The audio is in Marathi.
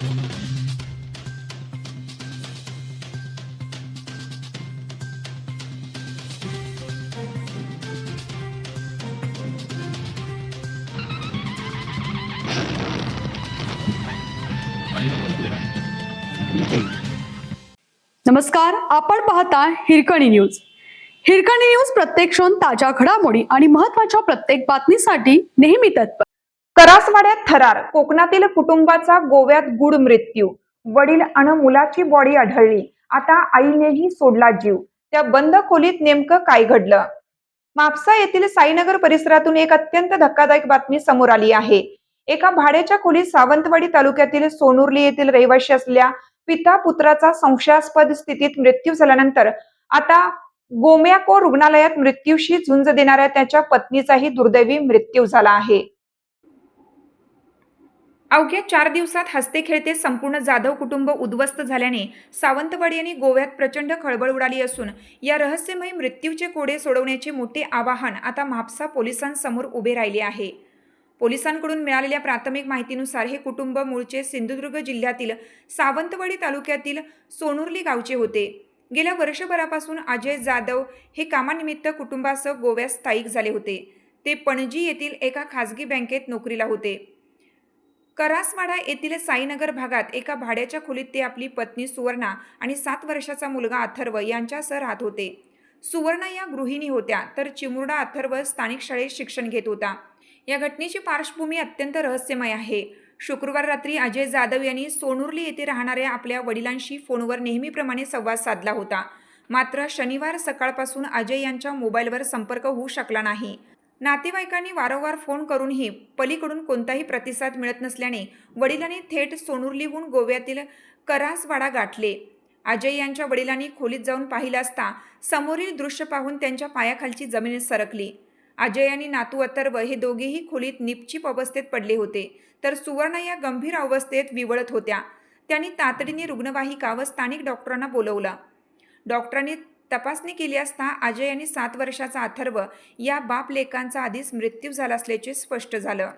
नमस्कार, आपण पाहता हिरकणी न्यूज. हिरकणी न्यूज प्रत्येक क्षण ताज्या घडामोडी आणि महत्त्वाच्या प्रत्येक बातमीसाठी नेहमी तत्पर. करासवाड्यात थरार, कोकणातील कुटुंबाचा गोव्यात गूढ मृत्यू. वडील आणि मुलाची बॉडी आढळली. आता आईनेही सोडला जीव. त्या बंद खोलीत नेमकं काय घडलं? म्हापसा येथील साईनगर परिसरातून एक अत्यंत धक्कादायक बातमी समोर आली आहे. एका भाड्याच्या खोलीत सावंतवाडी तालुक्यातील सोनुर्ली येथील रहिवाशी असलेल्या पिता पुत्राचा संशयास्पद स्थितीत मृत्यू झाल्यानंतर आता गोम्याको रुग्णालयात मृत्यूशी झुंज देणाऱ्या त्याच्या पत्नीचाही दुर्दैवी मृत्यू झाला आहे. अवघ्या 4 दिवसात हसते खेळते संपूर्ण जाधव कुटुंब उद्ध्वस्त झाल्याने सावंतवाडी आणि गोव्यात प्रचंड खळबळ उडाली असून या रहस्यमय मृत्यूचे कोडे सोडवण्याचे मोठे आवाहन आता म्हापसा पोलिसांसमोर उभे राहिले आहे. पोलिसांकडून मिळालेल्या प्राथमिक माहितीनुसार हे कुटुंब मूळचे सिंधुदुर्ग जिल्ह्यातील सावंतवाडी तालुक्यातील सोनुर्ली गावचे होते. गेल्या वर्षभरापासून अजय जाधव हे कामानिमित्त कुटुंबासह गोव्यात स्थायिक झाले होते. ते पणजी येथील एका खासगी बँकेत नोकरीला होते. करासवाडा येथील साईनगर भागात एका भाड्याच्या खोलीत ते आपली पत्नी सुवर्णा आणि 7 वर्षाचा मुलगा अथर्व यांच्यासह राहत होते. सुवर्णा या गृहिणी होत्या, तर चिमुरडा अथर्व स्थानिक शाळेत शिक्षण घेत होता. या घटनेची पार्श्वभूमी अत्यंत रहस्यमय आहे. शुक्रवार रात्री अजय जाधव यांनी सोनुर्ली येथे राहणाऱ्या आपल्या वडिलांशी फोनवर नेहमीप्रमाणे संवाद साधला होता. मात्र शनिवार सकाळपासून अजय यांच्या मोबाईलवर संपर्क होऊ शकला नाही. नातेवाईकांनी वारंवार फोन करूनही पलीकडून कोणताही प्रतिसाद मिळत नसल्याने वडिलांनी थेट सोनुर्लीहून गोव्यातील करासवाडा गाठले. अजय यांच्या वडिलांनी खोलीत जाऊन पाहिलं असता समोरील दृश्य पाहून त्यांच्या पायाखालची जमीन सरकली. अजय आणि नातू अथर्व हे दोघेही खोलीत निपचिप अवस्थेत पडले होते, तर सुवर्णा या गंभीर अवस्थेत विवळत होत्या. त्यांनी तातडीने रुग्णवाहिका व स्थानिक डॉक्टरांना बोलवलं. डॉक्टरांनी तपासणी केली असता अजय आणि 7 वर्षाचा अथर्व या बाप लेकांचा आधीच मृत्यू झाला असल्याचे स्पष्ट झालं.